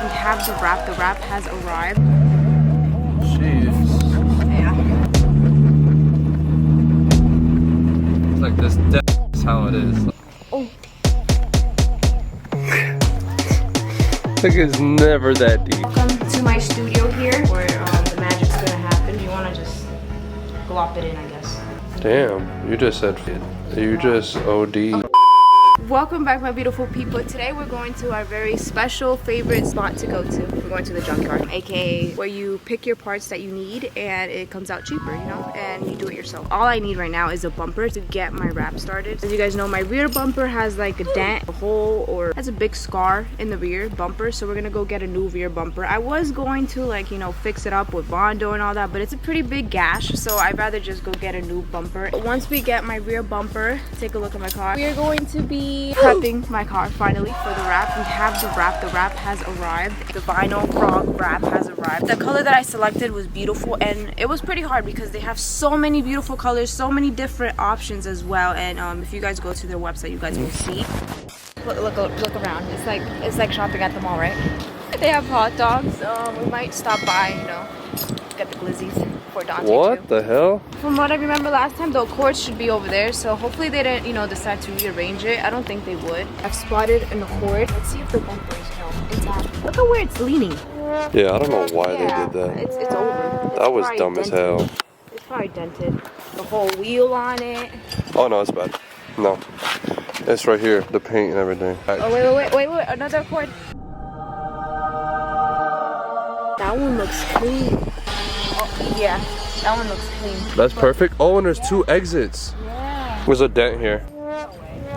We have the wrap. The wrap has arrived. Jeez. Yeah. It's like this is how it is. Oh. Like it's never that deep. Welcome to my studio here where the magic's gonna happen. You wanna just glop it in, I guess. Damn, you just said you just OD. Welcome back, my beautiful people. Today we're going to our very special favorite spot to go to. We're going to the junkyard, aka where you pick your parts that you need and it comes out cheaper, you know, and you do it yourself. All I need right now is a bumper to get my wrap started. As you guys know, my rear bumper has like a dent, a hole, or has a big scar in the rear bumper, so we're gonna go get a new rear bumper. I was going to, like, you know, fix it up with Bondo and all that, but it's a pretty big gash, so I'd rather just go get a new bumper. Once we get my rear bumper, take a look at my car. We are going to be prepping my car finally for the wrap. We have the wrap. The wrap has arrived. The vinyl frog wrap has arrived. The color that I selected was beautiful, and it was pretty hard because they have so many beautiful colors, so many different options as well. And if you guys go to their website, you guys will see. Look around. It's like shopping at the mall, right? They have hot dogs. We might stop by, you know, get the glizzies for Dante What too. the hell? From what I remember last time, the Accord should be over there, so hopefully they didn't, you know, decide to rearrange it. I don't think they would. I've spotted an Accord. Let's see if the bumper is, you know, intact. Look at where it's leaning. Yeah, I don't know why they did that. It's over. That was Probably dumb as dented. hell. It's probably dented. The whole wheel on it. Oh no, it's bad. No, it's right here, the paint and everything. Oh wait, another Accord. That one looks clean. Oh yeah, that one looks clean. That's perfect. Oh, and there's two exits. Yeah. There's a dent here.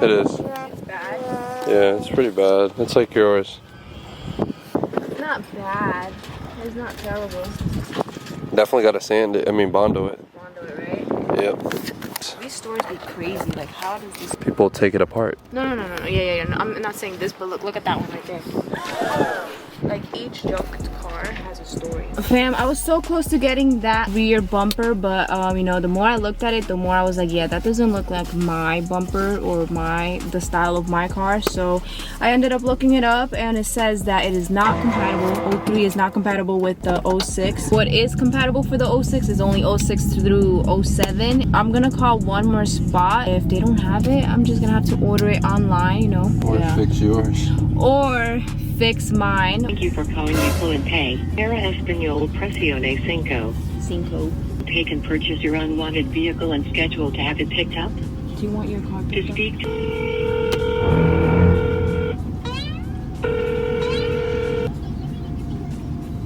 It is. It's bad. Yeah, it's pretty bad. It's like yours. It's not bad. It's not terrible. Definitely gotta sand it. I mean, Bondo it. Bondo it, right? Yep. These stores be crazy. Like, how does this? People take it apart. No. Yeah. No, I'm not saying this, but look at that one right there. Like, each junked car has a story. Fam, I was so close to getting that rear bumper, but you know, the more I looked at it, the more I was like, yeah, that doesn't look like my bumper or the style of my car. So I ended up looking it up, and it says that it is not compatible. 03 is not compatible with the 06. What is compatible for the 06 is only 06 through 07. I'm gonna call one more spot. If they don't have it, I'm just gonna have to order it online, you know. Or fix yours. Or fix mine. Thank you for calling Fluent Pay. Para Español Presione Cinco. Take and purchase your unwanted vehicle and schedule to have it picked up. Do you want your car To picked up? speak to...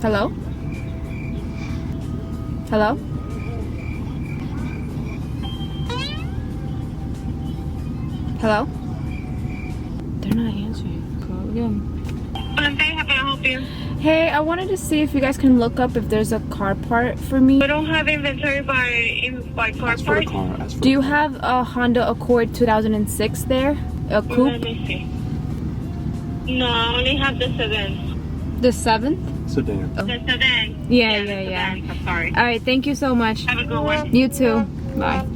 Hello? Hello? Hello? They're not answering. Call again. Fluent Pay, how can I help you? Hey, I wanted to see if you guys can look up if there's a car part for me. We don't have inventory by car parts. Do you have a Honda Accord 2006 there? A Let coupe? me see. No, I only have the sedan. The 7th? Sedan. The sedan. Yeah. The sedan. I'm sorry. Alright, thank you so much. Have a good one. You too. Bye.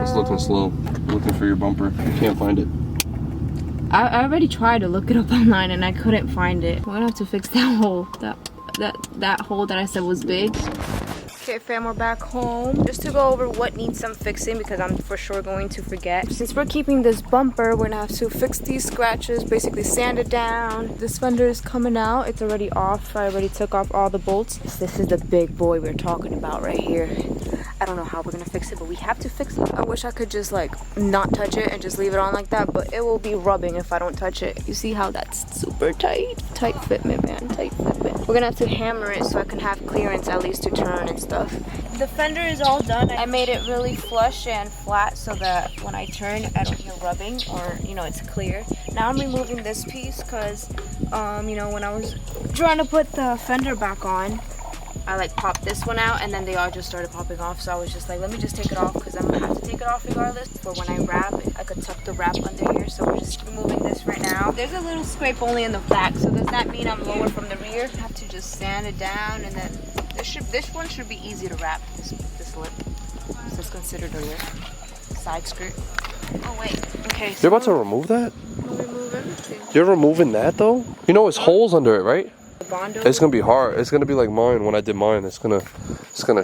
It's looking slow. Looking for your bumper. Can't find it. I already tried to look it up online and I couldn't find it. We're gonna have to fix that hole. That hole that I said was big. Okay, fam, we're back home. Just to go over what needs some fixing because I'm for sure going to forget. Since we're keeping this bumper, we're gonna have to fix these scratches, basically sand it down. This fender is coming out. It's already off. I already took off all the bolts. This is the big boy we're talking about right here. I don't know how we're gonna fix it, but we have to fix it. I wish I could just like not touch it and just leave it on like that, but it will be rubbing if I don't touch it. You see how that's super tight? Tight fitment, man, tight fitment. We're gonna have to hammer it so I can have clearance at least to turn and stuff. The fender is all done. I made it really flush and flat so that when I turn, I don't hear rubbing or, you know, it's clear. Now I'm removing this piece because, you know, when I was trying to put the fender back on, I like popped this one out and then they all just started popping off, so I was just like, let me just take it off because I'm gonna have to take it off regardless. For when I wrap, I could tuck the wrap under here, so we're just removing this right now. There's a little scrape only in the back, so does that mean I'm lower from the rear? I have to just sand it down, and then this one should be easy to wrap, this lip. This is considered a lip. Side skirt. Oh wait, okay. So You're about to remove that? I'll remove everything. You're removing that though? You know, it's holes under it, right? Bondo. It's gonna be hard. It's gonna be like mine when I did mine. It's gonna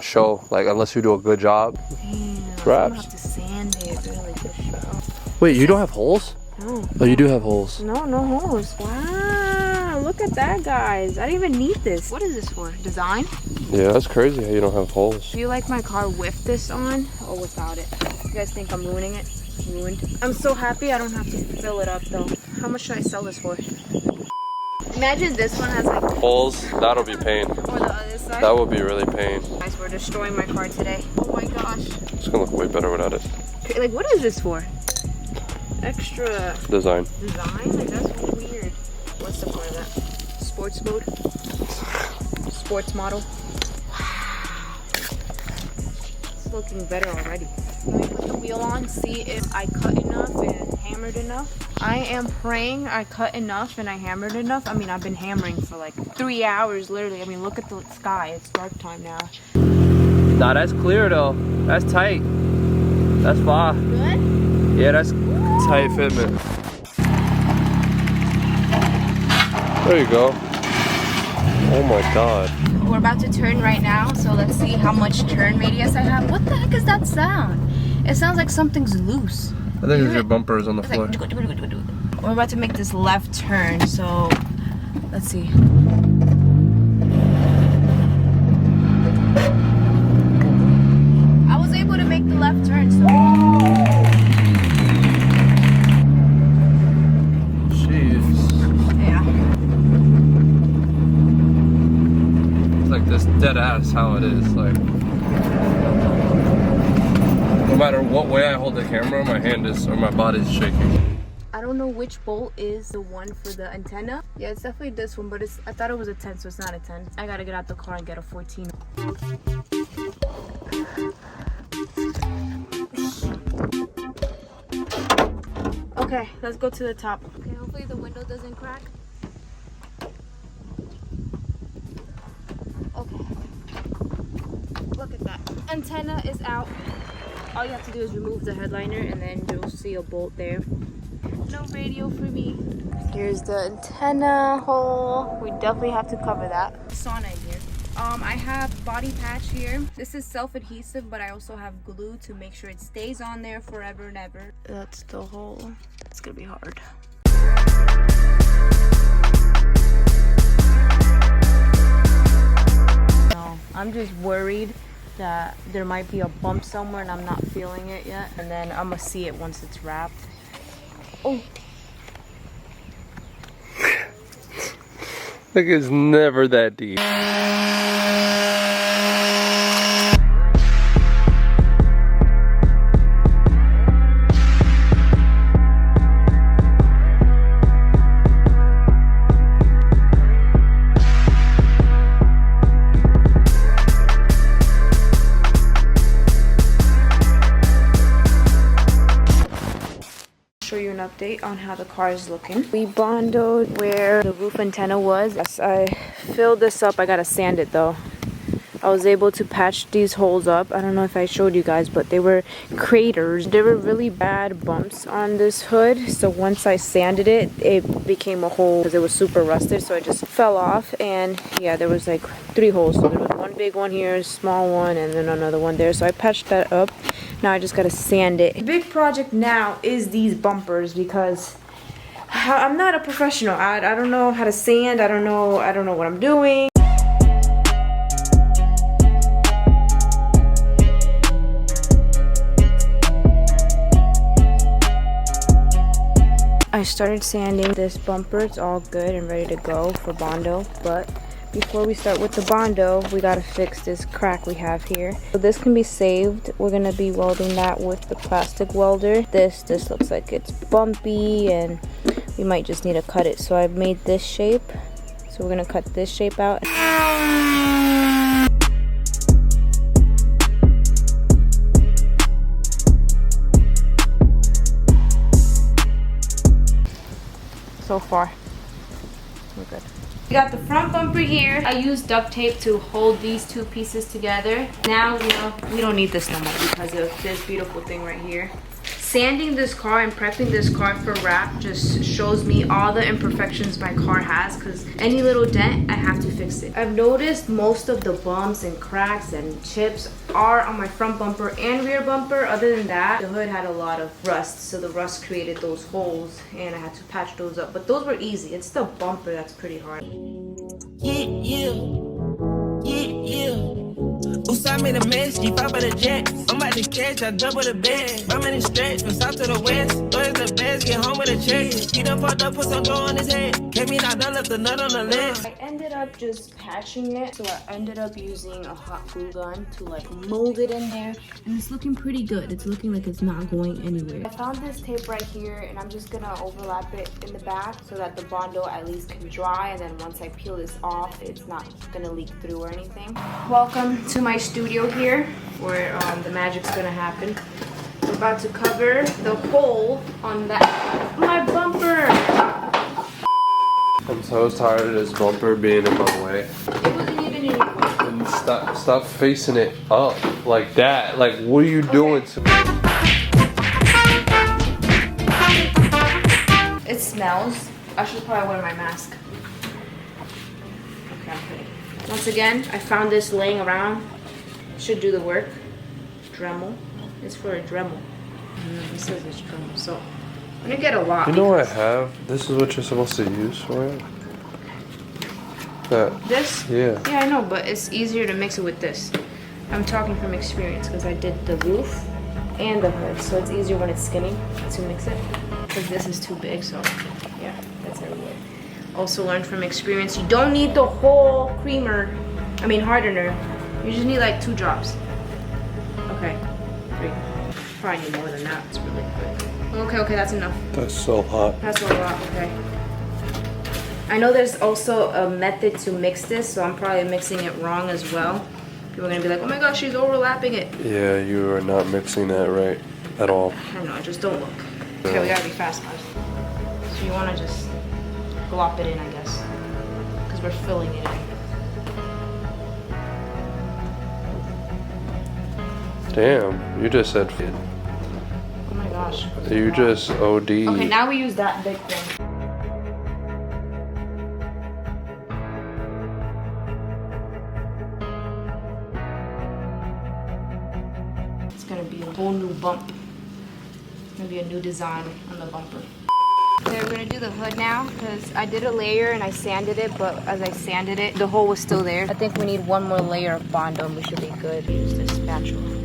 show. Like unless you do a good job. Damn, I'm Wraps. gonna have to sand it really to show. Wait, you don't have holes? No. Oh, you do have holes. No holes. Wow, look at that, guys. I didn't even need this. What is this for? Design? Yeah, that's crazy how you don't have holes. Do you like my car with this on or without it? You guys think I'm ruining it? Ruined. I'm so happy I don't have to fill it up though. How much should I sell this for? Imagine this one has like Holes, that'll be pain. or the other side. That would be really pain. Guys, we're destroying my car today. Oh my gosh. It's gonna look way better without it. Okay, like, what is this for? Extra Design. design? Like, that's weird. What's the point of that? Sports mode? Sports model? Wow. It's looking better already. Let me put the wheel on, see if I cut enough and hammered enough. I am praying I cut enough and I hammered enough. I mean, I've been hammering for like 3 hours, literally. I mean, look at the sky. It's dark time now. Nah, that's clear though. That's tight. That's far. Good? Yeah, that's tight fitment. There you go. Oh my god. We're about to turn right now, so let's see how much turn radius I have. What the heck is that sound? It sounds like something's loose. I think it's your bumpers on the It's floor. like, we're about to make this left turn, so let's see. I was able to make the left turn, so. Jeez. Yeah. It's like this dead ass how it is. Like, no matter what way I hold the camera, my hand is, or my body's shaking. I don't know which bolt is the one for the antenna. Yeah, it's definitely this one, but I thought it was a 10, so it's not a 10. I gotta get out the car and get a 14. Okay, let's go to the top. Okay, hopefully the window doesn't crack. Okay. Look at that. Antenna is out. All you have to do is remove the headliner and then you'll see a bolt there. No radio for me. Here's the antenna hole. We definitely have to cover that. Sauna in here. I have body patch here. This is self-adhesive, but I also have glue to make sure it stays on there forever and ever. That's the hole. It's gonna be hard. No, I'm just worried that there might be a bump somewhere and I'm not feeling it yet. And then I'm gonna see it once it's wrapped. Oh. Like it's never that deep. Show you an update on how the car is looking. We bondoed where the roof antenna was. Yes, I filled this up. I gotta sand it though. I was able to patch these holes up. I don't know if I showed you guys, but they were craters. There were really bad bumps on this hood. So once I sanded it, it became a hole because it was super rusted. So it just fell off, and yeah, there was like 3 holes. So there was one big one here, a small one, and then another one there. So I patched that up. Now I just gotta sand it. The big project now is these bumpers because I'm not a professional. I don't know how to sand. I don't know what I'm doing. I started sanding this bumper. It's all good and ready to go for Bondo, but before we start with the Bondo, we gotta fix this crack we have here. So this can be saved. We're gonna be welding that with the plastic welder. This looks like it's bumpy and we might just need to cut it. So I made this shape. So we're gonna cut this shape out. So far, we're good. We got the front bumper here. I used duct tape to hold these 2 pieces together. Now, you know, we don't need this no more because of this beautiful thing right here. Sanding this car and prepping this car for wrap just shows me all the imperfections my car has, because any little dent, I have to fix it. I've noticed most of the bumps and cracks and chips are on my front bumper and rear bumper. Other than that, the hood had a lot of rust, so the rust created those holes and I had to patch those up. But those were easy. It's the bumper that's pretty hard. Usai made a mess, keep up at the jet. I'm about to catch, I double the bed. I'm in the stretch from south to the west. Boys the best, get home with a check. He done fucked up, put some dough on his head. Kept me knocked down, left the nut on the list. I ended up just patching it, so I ended up using a hot glue gun to like mold it in there, and it's looking pretty good. It's looking like it's not going anywhere. I found this tape right here, and I'm just gonna overlap it in the back so that the Bondo at least can dry, and then once I peel this off, it's not gonna leak through or anything. Welcome to my studio here, where the magic's gonna happen. We're about to cover the hole on my bumper. I'm so tired of this bumper being in my way. It wasn't even in your way. And stop facing it up like that. Like, what are you doing to me? It smells. I should probably wear my mask. Okay, I'm kidding. Once again, I found this laying around. Should do the work. Dremel. It's for a Dremel. It says it's Dremel, so I'm gonna get a lot. You know what I have? This is what you're supposed to use for it. That. This? Yeah. Yeah, I know, but it's easier to mix it with this. I'm talking from experience because I did the roof and the hood, so it's easier when it's skinny to mix it. Because this is too big, so yeah, that's everywhere. Also learned from experience, you don't need the whole hardener. You just need like 2 drops. Okay, 3. Probably need more than that. It's really quick. Okay, that's enough. That's so hot. That's a lot. Okay. I know there's also a method to mix this, so I'm probably mixing it wrong as well. People are gonna be like, "Oh my gosh, she's overlapping it." Yeah, you are not mixing that right at all. I know. Just don't look. Okay, we gotta be fast, guys. So you wanna just glop it in, I guess, because we're filling it in. Damn, you just said. Oh my gosh. You just OD. Okay, now we use that big one. It's gonna be a whole new bump. It's gonna be a new design on the bumper. Okay, we're gonna do the hood now because I did a layer and I sanded it, but as I sanded it, the hole was still there. I think we need one more layer of Bondo and we should be good. Use this spatula.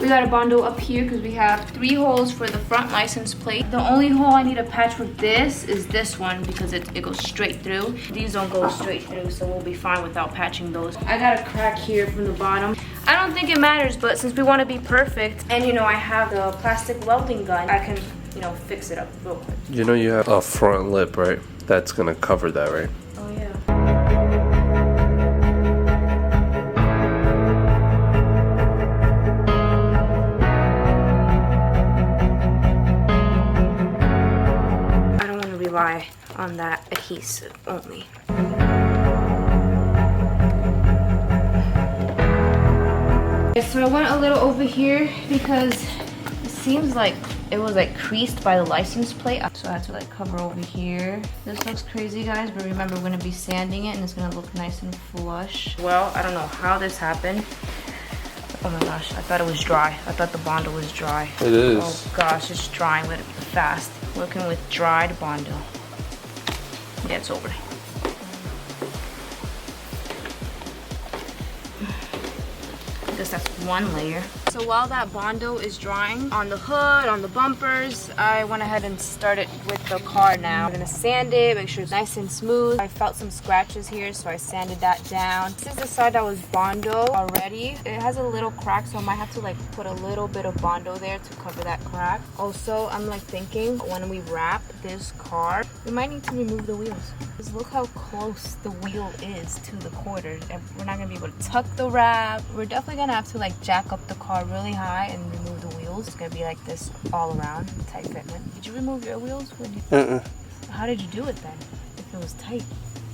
We got a Bondo up here because we have 3 holes for the front license plate. The only hole I need to patch with this is this one because it goes straight through. These don't go straight through, so we'll be fine without patching those. I got a crack here from the bottom. I don't think it matters, but since we want to be perfect, and I have the plastic welding gun, I can, fix it up real quick. You know you have a front lip, right? That's gonna cover that, right? Oh yeah. Rely on that adhesive only. So I went a little over here because it seems like it was like creased by the license plate, so I had to cover over here. This looks crazy, guys, but remember we're gonna be sanding it and it's gonna look nice and flush. Well, I don't know how this happened. Oh my gosh, I thought it was dry. I thought the Bondo was dry. It is. Oh gosh, it's drying with fast. Working with dried Bondo. Yeah, it's over. I guess that's one layer. So while that Bondo is drying on the hood, on the bumpers, I went ahead and started with the car now. I'm gonna sand it, make sure it's nice and smooth. I felt some scratches here, so I sanded that down. This is the side that was Bondo already. It has a little crack, so I might have to like put a little bit of Bondo there to cover that crack. Also, I'm like thinking when we wrap this car, we might need to remove the wheels. Just look how close the wheel is to the quarter, and we're not gonna be able to tuck the wrap. We're definitely gonna have to like jack up the car really high and remove the wheels. It's gonna be like this all around, tight fitment. Did you remove your wheels? How did you do it then, if it was tight?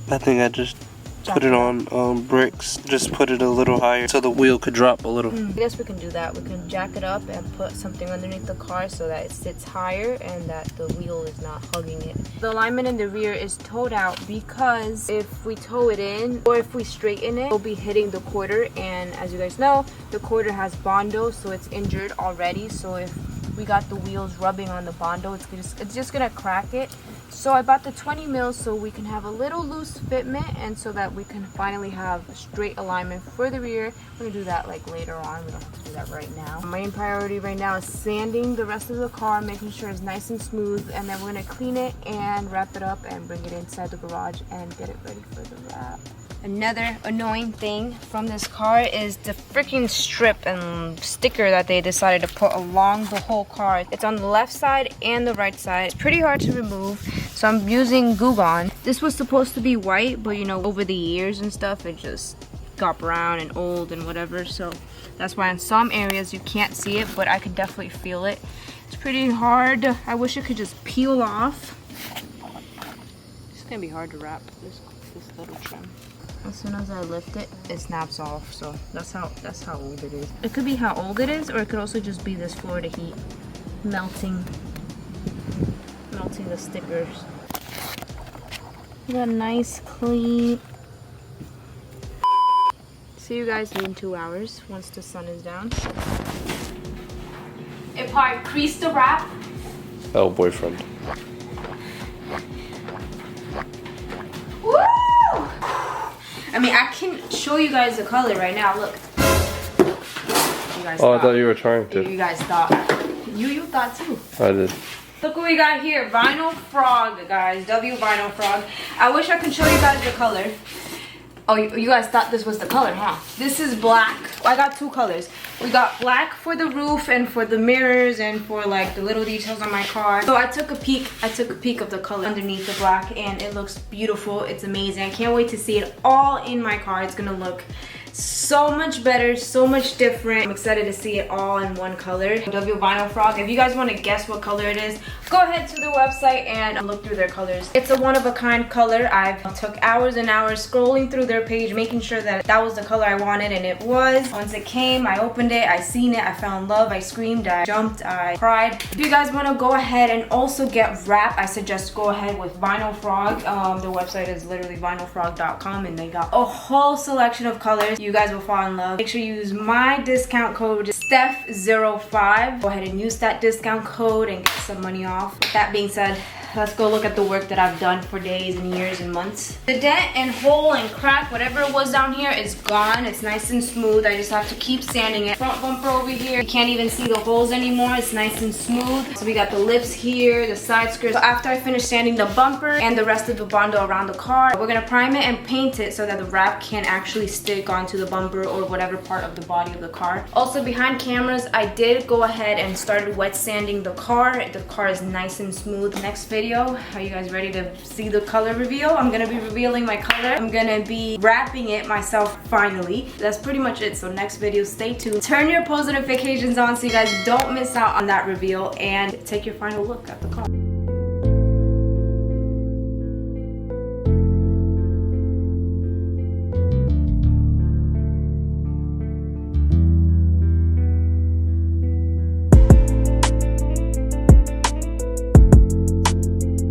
I think I just put it on bricks, just put it a little higher so the wheel could drop a little. I guess we can do that. We can jack it up and put something underneath the car so that it sits higher and that the wheel is not hugging it. The alignment in the rear is towed out because if we tow it in or if we straighten it, we'll be hitting the quarter, and as you guys know, the quarter has Bondo, so it's injured already. So if we got the wheels rubbing on the Bondo, it's just gonna crack it. So I bought the 20 mils so we can have a little loose fitment and so that we can finally have a straight alignment for the rear. We're gonna do that like later on. We don't have to do that right now. My main priority right now is sanding the rest of the car, making sure it's nice and smooth, and then we're gonna clean it and wrap it up and bring it inside the garage and get it ready for the wrap. Another annoying thing from this car is the freaking strip and sticker that they decided to put along the whole car. It's on the left side and the right side. It's pretty hard to remove, so I'm using Goo Gone. This was supposed to be white, but you know, over the years and stuff, it just got brown and old and whatever, so that's why in some areas you can't see it, but I could definitely feel it. It's pretty hard. I wish it could just peel off. It's gonna be hard to wrap this little trim. As soon as I lift it, it snaps off. So that's how old it is. It could be how old it is, or it could also just be this Florida heat melting the stickers. We got a nice clean. See you guys in 2 hours once the sun is down. If I crease the wrap. Oh, boyfriend. Woo! I mean, I can show you guys the color right now. Look. You guys I thought you were trying to. You guys thought. You thought too. I did. Look what we got here. Vinyl Frog, guys. W Vinyl Frog. I wish I could show you guys the color. Oh, you guys thought this was the color, huh? This is black. I got two colors. We got black for the roof and for the mirrors and for like the little details on my car. So I took a peek of the color underneath the black, and it looks beautiful. It's amazing. I can't wait to see it all in my car. It's gonna look so much better, so much different. I'm excited to see it all in one color. W Vinyl Frog. If you guys want to guess what color it is, go ahead to their website and look through their colors. It's a one-of-a-kind color. I took hours and hours scrolling through their page, making sure that that was the color I wanted, and it was. Once it came, I opened it, I seen it, I fell in love, I screamed, I jumped, I cried. If you guys want to go ahead and also get wrap, I suggest go ahead with Vinyl Frog. Their website is literally vinylfrog.com, and they got a whole selection of colors. You guys will fall in love. Make sure you use my discount code STEPH05. Go ahead and use that discount code and get some money off. With that being said, let's go look at the work that I've done for days and years and months. The dent and hole and crack, whatever it was down here, is gone. It's nice and smooth. I just have to keep sanding it. Front bumper over here, you can't even see the holes anymore. It's nice and smooth. So we got the lips here, the side skirts. So after I finish sanding the bumper and the rest of the Bondo around the car, we're gonna prime it and paint it so that the wrap can actually stick onto the bumper or whatever part of the body of the car. Also, behind cameras, I did go ahead and started wet sanding the car. The car is nice and smooth. Next video, are you guys ready to see the color reveal? I'm gonna be revealing my color. I'm gonna be wrapping it myself finally. That's pretty much it. So next video, stay tuned. Turn your post notifications on so you guys don't miss out on that reveal, and take your final look at the car.